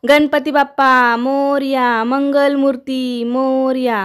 गणपती बाप्पा मोरया, मंगलमूर्ती मोरया।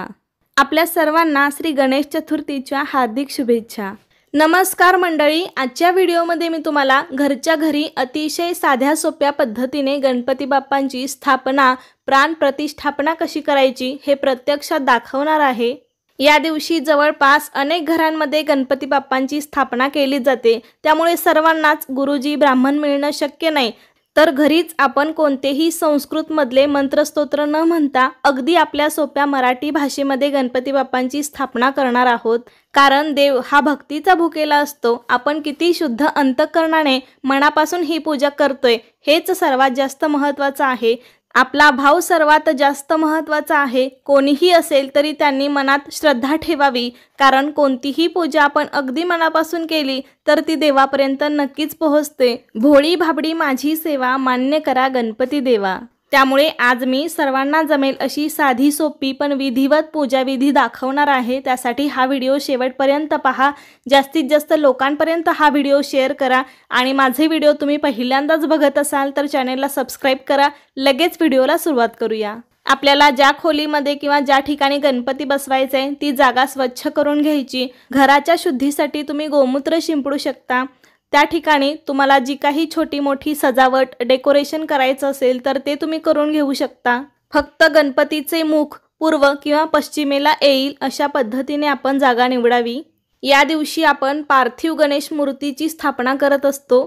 आपल्या सर्वांना श्री गणेश चतुर्थीच्या हार्दिक शुभेच्छा। नमस्कार मंडळी, आजच्या व्हिडिओमध्ये मी तुम्हाला घरच्या घरी अतिशय साध्या सोप्या पद्धतीने गणपती बाप्पांची स्थापना, प्राण प्रतिष्ठापना कशी करायची हे प्रत्यक्षात दाखवणार आहे। या दिवशी जवळपास अनेक घरांमध्ये गणपती बाप्पांची स्थापना केली जाते, त्यामुळे सर्वांनाच गुरुजी ब्राह्मण मिळणं शक्य नाही। तर घरीच आपण कोणतेही संस्कृत मधले मंत्रस्तोत्र न म्हणता अगदी आपल्या सोप्या मराठी भाषेमध्ये गणपती बाप्पांची स्थापना करणार आहोत। कारण देव हा भक्तीचा भुकेला असतो। आपण किती शुद्ध अंतःकरणाने मनापासून ही पूजा करतोय हेच सर्वात जास्त महत्त्वाचं आहे। आपला भाव सर्वात जास्त महत्त्वाचा आहे। कोणीही असेल तरी त्यांनी मनात श्रद्धा ठेवावी, कारण कोणतीही पूजा आपण अगदी मनापासून केली तर ती देवापर्यंत नक्कीच पोहोचते। भोळी भाबडी माझी सेवा, मान्य करा गणपती देवा। त्यामुळे आज मी सर्वांना जमेल अशी साधी सोपी पण विधिवत पूजा विधी दाखवणार आहे। त्यासाठी हा व्हिडिओ शेवटपर्यंत पहा। जास्तीत जास्त लोकांपर्यंत हा व्हिडिओ शेअर करा आणि माझे व्हिडिओ तुम्ही पहिल्यांदाच बघत असाल तर चॅनलला सबस्क्राइब करा। लगेच व्हिडिओला सुरुवात करूया। आपल्याला ज्या खोलीमध्ये किंवा ज्या ठिकाणी गणपती बसवायचे आहे ती जागा स्वच्छ करून घ्यायची। घराच्या शुद्धीसाठी तुम्ही गोमूत्र शिंपडू शकता। त्या ठिकाणी तुम्हाला जी काही छोटी मोठी सजावट डेकोरेशन करायचं असेल तर ते तुम्ही करून घेऊ शकता। फक्त गणपतीचे मुख पूर्व किंवा पश्चिमेला येईल अशा पद्धतीने आपण जागा निवडावी। या दिवशी आपण पार्थिव गणेश मूर्तीची स्थापना करत असतो।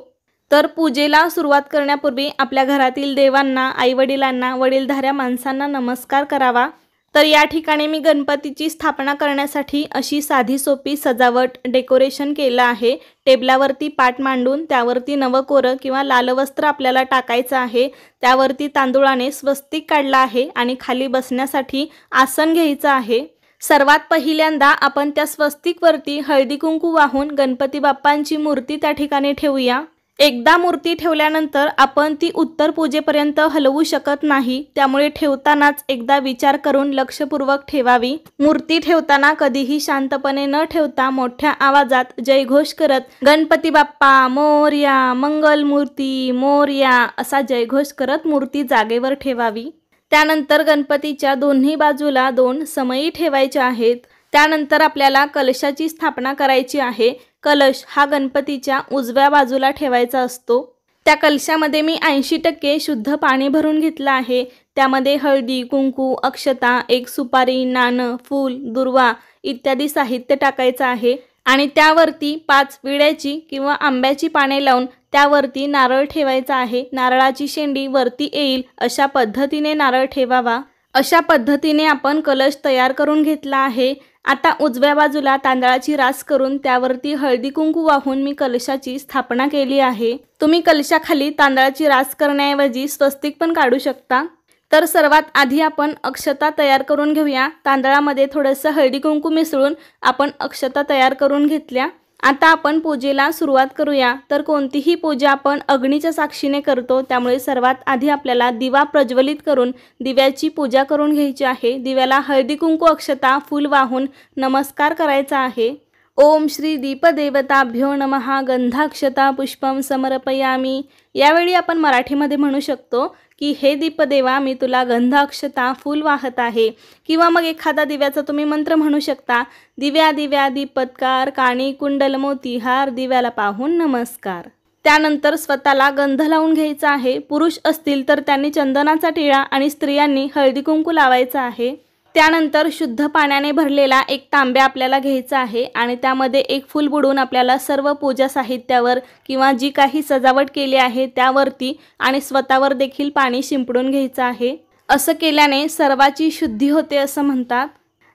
तर पूजेला सुरुवात करण्यापूर्वी आपल्या घरातील देवांना, आईवडिलांना, वडीलधाऱ्या माणसांना नमस्कार करावा। तर या ठिकाणी मी गणपतीची स्थापना करण्यासाठी अशी साधी सोपी सजावट डेकोरेशन केलं आहे। टेबलावरती पाट मांडून त्यावरती नवकोरं किंवा लाल वस्त्र आपल्याला टाकायचं आहे। त्यावरती तांदूळाने स्वस्तिक काढला आहे आणि खाली बसण्यासाठी आसन घ्यायचं आहे। सर्वात पहिल्यांदा आपण त्या स्वस्तिकवरती हळदी कुंकू वाहून गणपती बाप्पांची मूर्ती त्या ठिकाणी ठेवूया। एकदा मूर्ती ठेवल्यानंतर आपण ती उत्तर पूजेपर्यंत हलवू शकत नाही, त्यामुळे ठेवतानाच एकदा विचार करून लक्षपूर्वक ठेवावी। मूर्ती ठेवताना कधीही शांतपणे न ठेवता मोठ्या आवाजात जयघोष करत गणपती बाप्पा मोरया, मंगलमूर्ती मोरया असा जयघोष करत मूर्ती जागेवर ठेवावी। त्यानंतर गणपतीच्या दोन्ही बाजूला 2 समई ठेवायच्या आहेत। त्यानंतर आपल्याला कलशाची स्थापना करायची आहे। कलश हा गणपतीच्या उजव्या बाजूला ठेवायचा असतो। त्या कलशामध्ये मी 80% शुद्ध पाणी भरून घेतलं आहे। त्यामध्ये हळदी, कुंकू, अक्षता, एक सुपारी, नाणं, फूल, दुर्वा इत्यादी साहित्य टाकायचं आहे आणि त्यावरती 5 विड्याची किंवा आंब्याची पाने लावून त्यावरती नारळ ठेवायचा आहे। नारळाची शेंडी वरती येईल अशा पद्धतीने नारळ ठेवावा। अशा पद्धतीने आपण कलश तयार करून घेतला आहे। आता उजव्या बाजूला तांदळाची रास करून त्यावरती हळदी कुंकू वाहून मी कलशाची स्थापना केली आहे। तुम्ही कलशाखाली तांदळाची रास करण्याऐवजी स्वस्तिक पण काढू शकता। तर सर्वात आधी आपण अक्षता तयार करून घेऊया। तांदळामध्ये थोडंसं हळदी कुंकू मिसळून आपण अक्षता तयार करून घेतल्या। आता आपण पूजेला सुरुवात करूया। तर कोणतीही पूजा आपण अग्नीच्या साक्षीने करतो, त्यामुळे सर्वात आधी आपल्याला दिवा प्रज्वलित करून दिव्याची पूजा करून घ्यायची आहे। दिव्याला हळदी कुंकू, अक्षता, फूल वाहून नमस्कार करायचा आहे। ओम श्री दीपदेवताभ्यो नमः, गंधाक्षता पुष्पम समर्पयामी। यावेळी आपण मराठीमध्ये म्हणू शकतो की हे दीपदेवा मी तुला गंधाक्षता फूल वाहत आहे, किंवा मग एखादा दिव्याचा तुम्ही मंत्र म्हणू शकता। दिव्या दिव्या दीपत्कार, काणी कुंडल मोतीहार, दिव्याला पाहून नमस्कार। त्यानंतर स्वतःला गंध लावून घ्यायचा आहे। पुरुष असतील तर त्यांनी चंदनाचा टिळा आणि स्त्रियांनी हळदी कुंकू लावायचा आहे। त्यानंतर शुद्ध पाण्याने भरलेला एक तांब्या आपल्याला घ्यायचा आहे आणि त्यामध्ये एक फूल बुडवून आपल्याला सर्व पूजा साहित्यावर किंवा जी काही सजावट केली आहे त्यावरती आणि स्वतःवर देखील पाणी शिंपडून घ्यायचं आहे। असं केल्याने सर्वाची शुद्धी होते असं म्हणतात।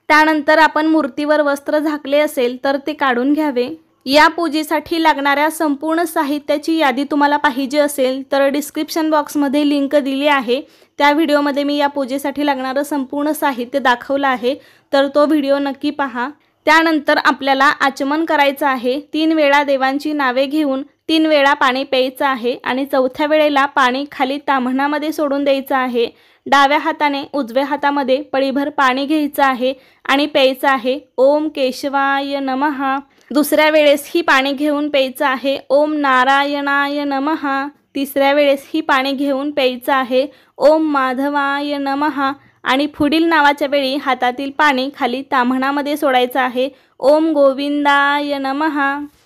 त्यानंतर आपण मूर्तीवर वस्त्र झाकले असेल तर ते काढून घ्यावे। या पूजेसाठी लागणाऱ्या संपूर्ण साहित्याची यादी तुम्हाला पाहिजे असेल तर डिस्क्रिप्शन बॉक्समध्ये लिंक दिली आहे। त्या व्हिडिओमध्ये मी या पूजेसाठी लागणारं संपूर्ण साहित्य दाखवलं आहे, तर तो व्हिडिओ नक्की पहा। त्यानंतर आपल्याला आचमन करायचं आहे। 3 वेळा देवांची नावे घेऊन 3 वेळा पाणी प्यायचं आहे आणि चौथ्या वेळेला पाणी खाली ताम्हणामध्ये सोडून द्यायचं आहे। डाव्या हाताने उजव्या हातामध्ये पळीभर पाणी घ्यायचं आहे आणि प्यायचं आहे। ओम केशवाय नमः। दुसऱ्या वेळेस ही पाणी घेऊन प्यायचं आहे। ओम नारायणाय नमः। तिसऱ्या वेळेस ही पाणी घेऊन प्यायचं आहे. ओम माधवाय नमः आणि पुढील नावाच्या वेळी हातातील पाणी खाली ताम्हणामध्ये सोडायचं आहे. ओम गोविंदाय नमः.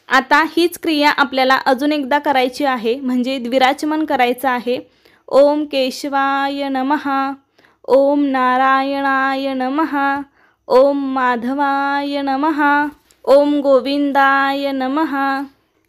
आता हीच क्रिया आपल्याला अजून एकदा करायची आहे, म्हणजे द्विराचमन करायचं आहे. ओम केशवाय नमः, ओम नारायणाय नमः, ओम माधवाय नमः, ओम गोविंदाय नमः.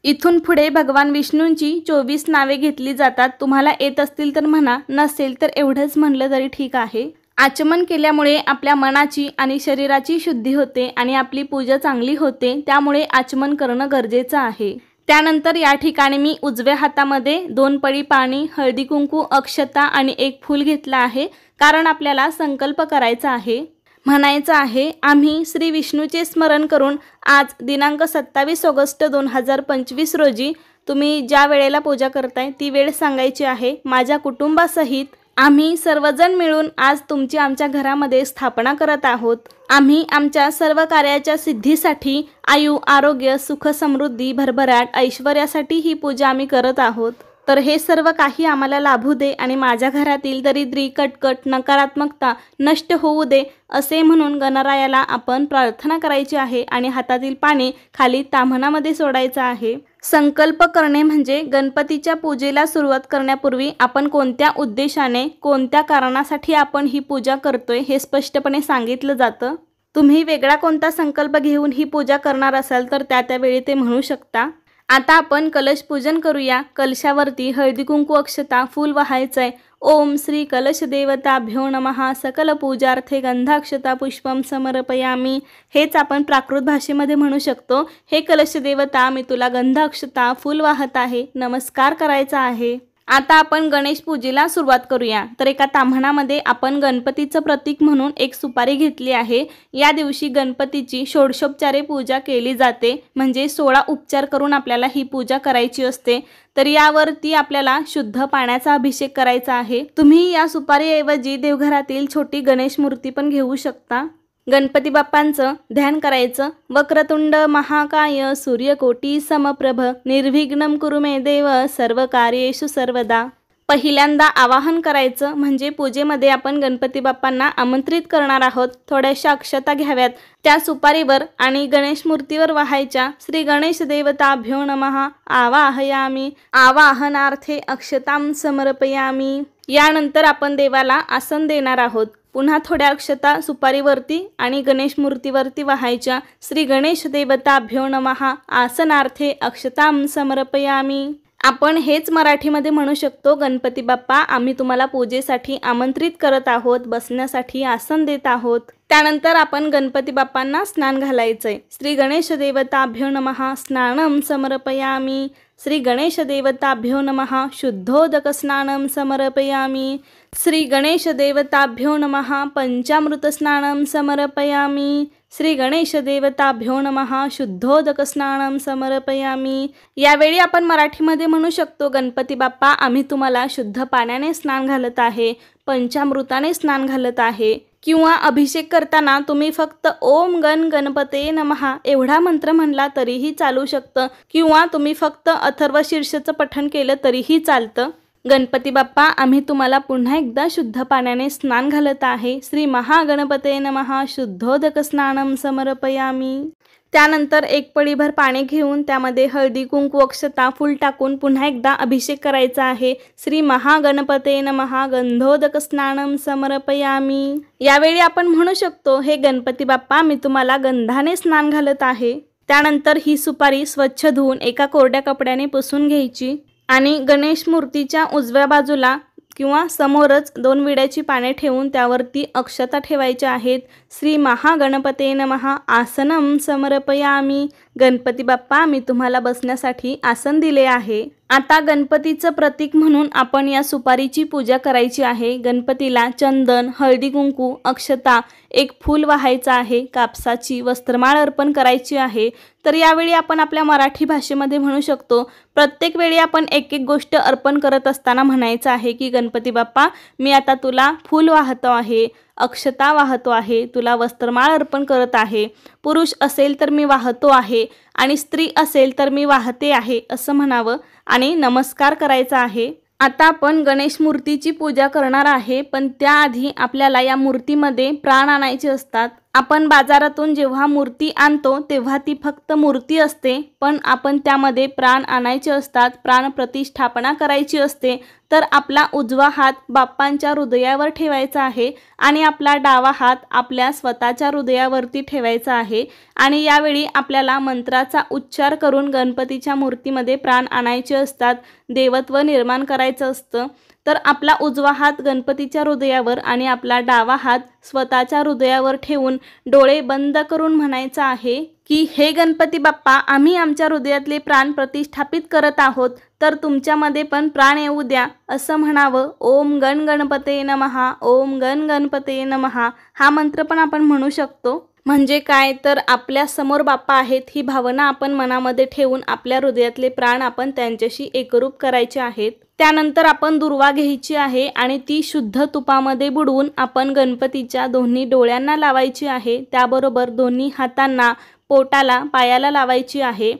इथून पुढे भगवान विष्णूंची 24 नावे घेतली जातात. तुम्हाला येत असतील तर म्हणा, नसेल तर एवढंच म्हणलं तरी ठीक आहे. आचमन केल्यामुळे आपल्या मनाची आणि शरीराची शुद्धी होते आणि आपली पूजा चांगली होते. त्यामुळे आचमन करणं गरजेचं आहे. त्यानंतर या ठिकाणी मी उजव्या हातामध्ये 2 पळी पाणी, हळदी कुंकू, अक्षता आणि 1 फूल घेतलं आहे. कारण आपल्याला संकल्प करायचा आहे, म्हणायचं आहे, आम्ही श्री विष्णूचे स्मरण करून आज दिनांक 27 ऑगस्ट 2025 रोजी तुम्ही ज्या वेळेला पूजा करताय ती वेळ सांगायची आहे. माझ्या कुटुंबासहित आम्ही सर्वजण मिळून आज तुमची आमच्या घरामध्ये स्थापना करत आहोत. आम्ही आमच्या सर्व कार्याच्या सिद्धीसाठी, आयु, आरोग्य, सुख, समृद्धी, भरभराट, ऐश्वर्यासाठी ही पूजा आम्ही करत आहोत. तर हे सर्व काही आम्हाला लाभू दे आणि माझ्या घरातील दरिद्री, कटकट, नकारात्मकता नष्ट होऊ दे असे म्हणून गणरायाला आपण प्रार्थना करायची आहे आणि हातातील पाणी खाली ताम्हणामध्ये सोडायचं आहे. संकल्प करणे म्हणजे गणपतीच्या पूजेला सुरुवात करण्यापूर्वी आपण कोणत्या उद्देशाने, कोणत्या कारणासाठी आपण ही पूजा करतोय हे स्पष्टपणे सांगितलं जातं. तुम्ही वेगळा कोणता संकल्प घेऊन ही पूजा करणार असाल तर त्यावेळी ते म्हणू शकता. आता आपण कलश पूजन करूया. कलशावरती हळदी कुंकू, अक्षता, फूल वाहायचंय. ओम श्री कलश देवताभ्यो नमः. सकल पूजार्थे गंधाक्षता पुष्पम समर्पयामी. हेच आपण प्राकृत भाषेमध्ये म्हणू शकतो. हे कलश देवता, मी तुला गंधाक्षता, फूल वाहत आहे, नमस्कार करायचा आहे. आता आपण गणेश पूजेला सुरुवात करूया. तर एका ताम्हणामध्ये आपण गणपतीचं प्रतीक म्हणून 1 सुपारी घेतली आहे. या दिवशी गणपतीची षोडशोपचारे पूजा केली जाते, म्हणजे 16 उपचार करून आपल्याला ही पूजा करायची असते. तर यावरती आपल्याला शुद्ध पाण्याचा अभिषेक करायचा आहे. तुम्ही या सुपारीऐवजी देवघरातील छोटी गणेश मूर्ती पण घेऊ शकता. गणपती बाप्पांचं ध्यान करायचं. वक्रतुंड महाकाय सूर्यकोटी समप्रभ निर्विघ्नं कुरु मे देव सर्व कार्येषु सर्वदा. पहिल्यांदा आवाहन करायचं, म्हणजे पूजेमध्ये आपण गणपती बाप्पांना आमंत्रित करणार आहोत. थोड्याशा अक्षता घ्याव्यात, त्या सुपारीवर आणि गणेश मूर्तीवर वाहायच्या. श्री गणेश देवताभ्यो नमः आवाहयामी. आवाहनार्थे अक्षतां समर्पयामी. यानंतर आपण देवाला आसन देणार आहोत. पुन्हा थोड्या अक्षता सुपारीवरती आणि गणेश मूर्तीवरती वाहायच्या. श्री गणेश देवताभ्यो नमः आसनार्थे अक्षतां समर्पयामी. आपण हेच मराठीमध्ये म्हणू शकतो, गणपती बाप्पा, आम्ही तुम्हाला पूजेसाठी आमंत्रित करत आहोत, बसण्यासाठी आसन देत आहोत. त्यानंतर आपण गणपती बाप्पांना स्नान घालायचंय. श्री गणेश देवताभ्यो नमः स्नानं समर्पयामी. श्री गणेश देवताभ्यो नमः शुद्धोदक स्नानं समर्पयामी. श्री गणेश देवताभ्यो नमः पंचामृत स्नानं समर्पयामी. श्री गणेश देवताभ्यो नमः शुद्धोदक स्नानं समर्पयामी. यावेळी आपण मराठीमध्ये म्हणू शकतो, गणपती बाप्पा, आम्ही तुम्हाला शुद्ध पाण्याने स्नान घालत आहे, पंचामृताने स्नान घालत आहे. किंवा अभिषेक करताना तुम्ही फक्त ओम गण गणपते नमः एवढा मंत्र म्हणला तरीही चालू शकतं, किंवा तुम्ही फक्त अथर्व शीर्षचं पठण केलं तरीही चालतं. गणपती बाप्पा, आम्ही तुम्हाला पुन्हा एकदा शुद्ध पाण्याने स्नान घालत आहे. श्री महागणपते नमः शुद्धोदक स्नानं समर्पयामी. त्यानंतर 1 पळीभर पाणी घेऊन त्यामध्ये हळदी कुंकू, अक्षता, फूल टाकून पुन्हा एकदा अभिषेक करायचा आहे. श्री महागणपते नमः गंधोदक स्नानं समर्पयामी. यावेळी आपण म्हणू शकतो, हे गणपती बाप्पा, मी तुम्हाला गंधाने स्नान घालत आहे. त्यानंतर ही सुपारी स्वच्छ धुवून एका कोरड्या कपड्याने पुसून घ्यायची आणि गणेश मूर्तीच्या उजव्या बाजूला किंवा समोरच 2 विड्याची पाने ठेवून त्यावरती अक्षता ठेवायच्या आहेत. श्री महागणपते नमः आसनं समर्पयामी. गणपती बाप्पा, मी तुम्हाला बसण्यासाठी आसन दिले आहे. आता गणपतीचं प्रतीक म्हणून आपण या सुपारीची पूजा करायची आहे. गणपतीला चंदन, हळदी कुंकू, अक्षता, 1 फूल वाहायचं आहे. कापसाची वस्त्रमाळ अर्पण करायची आहे. तर यावेळी आपण आपल्या मराठी भाषेमध्ये म्हणू शकतो, प्रत्येक वेळी आपण एक गोष्ट अर्पण करत असताना म्हणायचं आहे की गणपती बाप्पा, मी आता तुला फूल वाहतो आहे, अक्षता वाहतो आहे, तुला वस्त्रमाळ अर्पण करत आहे. पुरुष असेल तर मी वाहतो आहे आणि स्त्री असेल तर मी वाहते आहे असं म्हणावं आणि नमस्कार करायचा आहे. आता आपण गणेश मूर्तीची पूजा करणार आहे, पण त्याआधी आपल्याला या मूर्तीमध्ये प्राण आणायचे असतात. आपण बाजारातून जेव्हा मूर्ती आणतो तेव्हा ती फक्त मूर्ती असते, पण आपण त्यामध्ये प्राण आणायचे असतात, प्राण प्रतिष्ठापना करायची असते. तर आपला उजवा हात बाप्पांच्या हृदयावर ठेवायचा आहे आणि आपला डावा हात आपल्या स्वतःच्या हृदयावरती ठेवायचा आहे आणि यावेळी आपल्याला मंत्राचा उच्चार करून गणपतीच्या मूर्तीमध्ये प्राण आणायचे असतात, देवत्व निर्माण करायचं असतं. तर आपला उजवा हात गणपतीच्या हृदयावर आणि आपला डावा हात स्वतःच्या हृदयावर ठेवून डोळे बंद करून म्हणायचं आहे की हे गणपती बाप्पा, आम्ही आमच्या हृदयातले प्राण प्रतिष्ठापित करत आहोत, तर तुमच्यामध्ये पण प्राण येऊ द्या असं म्हणावं. ओम गण गणपते नमः, ओम गण गणपते नमः हा मंत्र पण आपण म्हणू शकतो. म्हणजे काय तर आपल्या समोर बाप्पा आहेत ही भावना आपण मनामध्ये ठेवून आपल्या हृदयातले प्राण आपण त्यांच्याशी एकरूप करायचे आहेत. त्यानंतर आपण दुर्वा घ्यायची आहे आणि ती शुद्ध तुपामध्ये बुडवून आपण गणपतीच्या दोन्ही डोळ्यांना लावायची आहे. त्याबरोबर दोन्ही हातांना, पोटाला, पायाला लावायची आहे.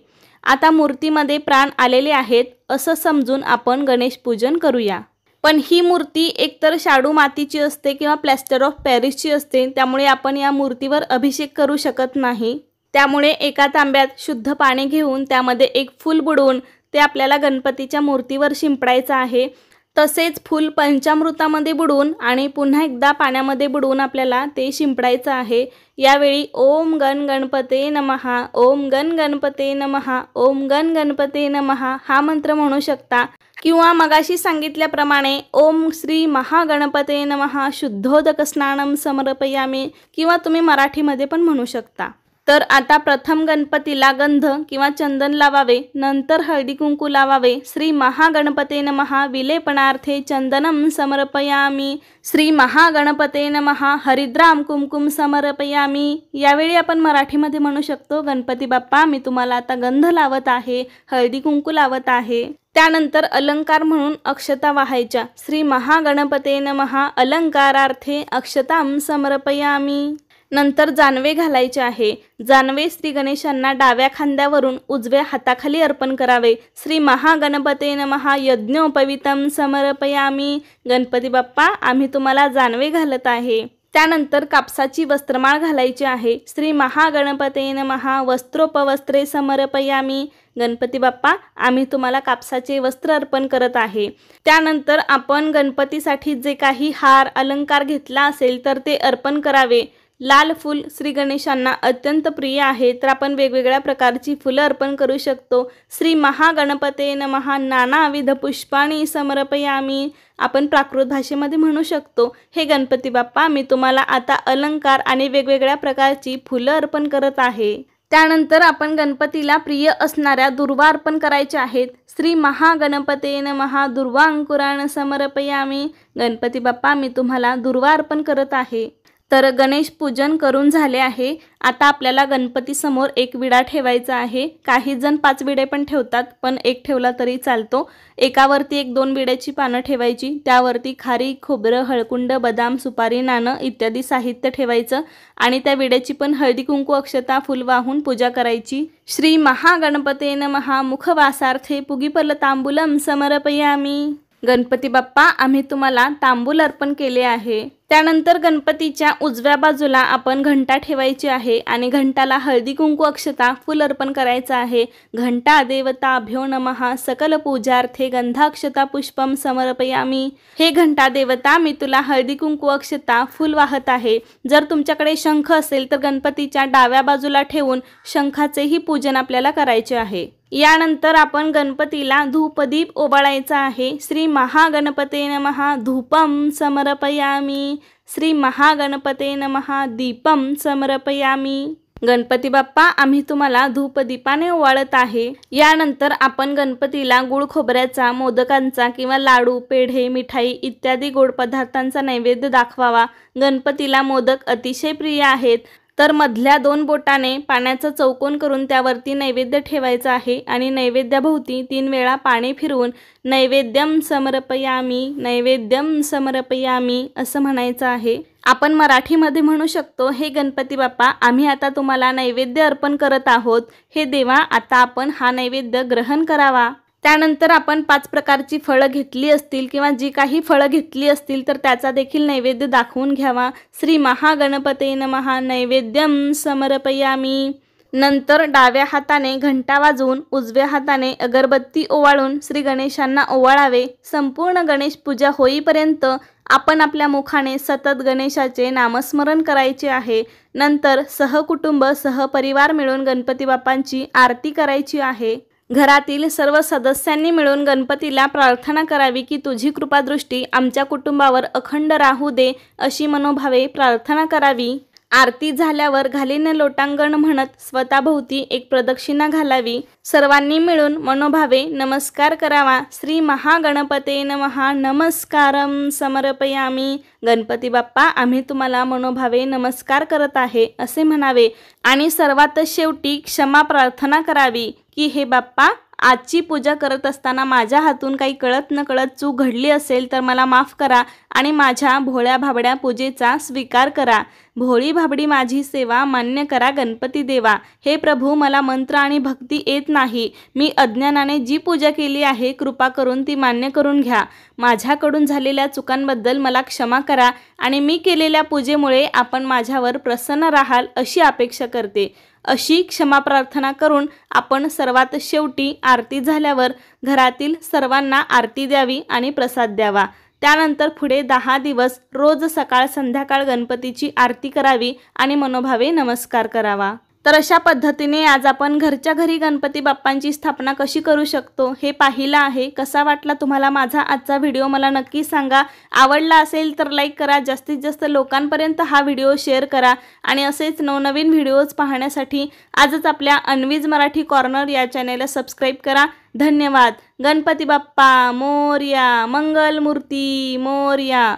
आता मूर्तीमध्ये प्राण आलेले आहेत असं समजून आपण गणेश पूजन करूया. पण ही मूर्ती एकतर शाडू मातीची असते किंवा प्लॅस्टर ऑफ पॅरिसची असते, त्यामुळे आपण या मूर्तीवर अभिषेक करू शकत नाही. त्यामुळे एका तांब्यात शुद्ध पाणी घेऊन त्यामध्ये एक फूल बुडवून ते आपल्याला गणपतीच्या मूर्तीवर शिंपडायचं आहे. तसेच फूल पंचामृतामध्ये बुडवून आणि पुन्हा एकदा पाण्यामध्ये बुडवून आपल्याला ते शिंपडायचं आहे. यावेळी ओम गण गणपते नमः, ओम गण गणपते नमः, ओम गण गणपते नमः हा मंत्र म्हणू शकता किंवा मगाशी सांगितल्याप्रमाणे ओम श्री महागणपते नमः शुद्धोदक स्नानम समर्पयामी किंवा तुम्ही मराठीमध्ये पण म्हणू शकता. तर आता प्रथम गणपतीला गंध किंवा चंदन लावावे, नंतर हळदी कुंकू लावावे. श्री महागणपते नमः विलेपनार्थे चंदनम समर्पयामी, श्री महागणपते नमः हरिद्राम कुमकुम समर्पयामी. यावेळी आपण मराठीमध्ये म्हणू शकतो गणपती बाप्पा, मी तुम्हाला आता गंध लावत आहे, हळदी कुंकू लावत आहे. त्यानंतर अलंकार म्हणून अक्षता वाहायच्या. श्री महागणपते नमः अलंकारार्थे अक्षतां समर्पयामी. नंतर जानवे घालायचे आहे. जानवे श्री गणेशांना डाव्या खांद्यावरून उजव्या हाताखाली अर्पण करावे. श्री महागणपते नमः यज्ञोपवीतं समर्पयामी. गणपती बाप्पा, आम्ही तुम्हाला जानवे घालत आहे. त्यानंतर कापसाची वस्त्रमाळ घालायची आहे. श्री महागणपते नमः वस्त्रोपवस्त्रे समर्पयामी. गणपती बाप्पा, आम्ही तुम्हाला कापसाचे वस्त्र अर्पण करत आहे. त्यानंतर आपण गणपतीसाठी जे काही हार अलंकार घेतला असेल तर ते अर्पण करावे. लाल फूल श्री गणेशांना अत्यंत प्रिय आहे, तर आपण वेगवेगळ्या प्रकारची फुलं अर्पण करू शकतो. श्री महागणपते नमः नानाविध पुष्पाणी समर्पयामी. आपण प्राकृत भाषेमध्ये म्हणू शकतो, हे गणपती बाप्पा, मी तुम्हाला आता अलंकार आणि वेगवेगळ्या प्रकारची फुलं अर्पण करत आहे. त्यानंतर आपण गणपतीला प्रिय असणाऱ्या दुर्वा अर्पण करायच्या आहेत. श्री महागणपते नमः दुर्वांकुरान समर्पयामी. गणपती बाप्पा, मी तुम्हाला दुर्वा अर्पण करत आहे. तर गणेश पूजन करून झाले आहे. आता आपल्याला गणपती समोर एक विडा ठेवायचा आहे. काही जण 5 विडे पण ठेवतात, पण एक ठेवला तरी चालतो. एकावरती 1-2 विड्याची पानं ठेवायची, त्यावरती खारी, खोबरं, हळकुंड, बदाम, सुपारी, नाणं इत्यादी साहित्य ठेवायचं आणि त्या विड्याची पण हळदी कुंकू अक्षता फुल वाहून पूजा करायची. श्री महागणपते नमः मुखवासार्थे पुगीफल तांबूलम समर्पयामी. गणपती बाप्पा, आम्ही तुम्हाला तांबूल अर्पण केले आहे. त्यानंतर गणपतीच्या उजव्या बाजूला आपण घंटा ठेवायची आहे आणि घंटाला हळदी कुंकू अक्षता फुल अर्पण करायचं आहे. घंटा देवताभ्यो नमः सकल पूजार्थे गंधाक्षता पुष्पम समर्पयामी. हे घंटा देवता, मी तुला हळदी कुंकू अक्षता फुल वाहत आहे. जर तुमच्याकडे शंख असेल तर गणपतीच्या डाव्या बाजूला ठेवून शंखाचेही पूजन आपल्याला करायचे आहे. यानंतर आपण गणपतीला धूपदीप ओवाळायचा आहे. श्री महागणपते नमः धूपम समर्पयामी. श्री महागणपते नमः दीपम समर्पयामी. गणपती बाप्पा, आम्ही तुम्हाला धूपदीपाने ओवाळत आहे. यानंतर आपण गणपतीला गुळ खोबऱ्याचा, मोदकांचा किंवा लाडू, पेढे, मिठाई इत्यादी गोड पदार्थांचा नैवेद्य दाखवावा. गणपतीला मोदक अतिशय प्रिय आहेत, तर मधल्या 2 बोटाने पाण्याचा चौकोन करून त्यावरती नैवेद्य ठेवायचा आहे आणि नैवेद्याभोवती 3 वेळा पाणी फिरवून नैवेद्यम समर्पयामी, नैवेद्यम समर्पयामी असं म्हणायचं आहे. आपण मराठीमध्ये म्हणू शकतो, हे गणपती बाप्पा, आम्ही आता तुम्हाला नैवेद्य अर्पण करत आहोत. हे देवा, आता आपण हा नैवेद्य ग्रहण करावा. त्यानंतर आपण 5 प्रकारची फळं घेतली असतील किंवा जी काही फळं घेतली असतील तर त्याचा देखील नैवेद्य दाखवून घ्यावा. श्री महागणपते नमः नैवेद्यम समर्पयामी. नंतर डाव्या हाताने घंटा वाजवून उजव्या हाताने अगरबत्ती ओवाळून श्री गणेशांना ओवाळावे. संपूर्ण गणेश पूजा होईपर्यंत आपण आपल्या मुखाने सतत गणेशाचे नामस्मरण करायचे आहे. नंतर सहकुटुंब सहपरिवार मिळून गणपती बाप्पांची आरती करायची आहे. घरातील सर्व सदस्यांनी मिळून गणपतीला प्रार्थना करावी की तुझी कृपादृष्टी आमच्या कुटुंबावर अखंड राहू दे, अशी मनोभावे प्रार्थना करावी. आरती झाल्यावर घालीन लोटांगण म्हणत स्वतःभोवती एक प्रदक्षिणा घालावी. सर्वांनी मिळून मनोभावे नमस्कार करावा. श्री महागणपते नमः नमस्कारम समर्पयामी. गणपती बाप्पा, आम्ही तुम्हाला मनोभावे नमस्कार करत आहे असे म्हणावे. आणि सर्वात शेवटी क्षमा प्रार्थना करावी की हे बाप्पा, आजची पूजा करत असताना माझ्या हातून काही कळत नकळत चूक घडली असेल तर मला माफ करा आणि माझ्या भोळ्या भाबड्या पूजेचा स्वीकार करा. भोळी भाबडी माझी सेवा मान्य करा गणपती देवा. हे प्रभू, मला मंत्र आणि भक्ती येत नाही. मी अज्ञानाने जी पूजा केली आहे, कृपा करून ती मान्य करून घ्या. माझ्याकडून झालेल्या चुकांबद्दल मला क्षमा करा आणि मी केलेल्या पूजेमुळे आपण माझ्यावर प्रसन्न राहाल अशी अपेक्षा करते. अशी क्षमा प्रार्थना करून आपण सर्वात शेवटी आरती झाल्यावर घरातील सर्वांना आरती द्यावी आणि प्रसाद द्यावा. त्यानंतर पुढे 10 दिवस रोज सकाळ संध्याकाळ गणपतीची आरती करावी आणि मनोभावे नमस्कार करावा. तर अशा पद्धतीने आज आपण घरच्या घरी गणपती बाप्पांची स्थापना कशी करू शकतो हे पाहिलं आहे. कसा वाटला तुम्हाला माझा आजचा व्हिडिओ मला नक्की सांगा. आवडला असेल तर लाईक करा, जास्तीत जास्त लोकांपर्यंत हा व्हिडिओ शेअर करा आणि असेच नवनवीन व्हिडिओज पाहण्यासाठी आजच आपल्या अन्वीज मराठी कॉर्नर या चॅनेलला सबस्क्राईब करा. धन्यवाद. गणपती बाप्पा मोरया. मंगलमूर्ती मोरया.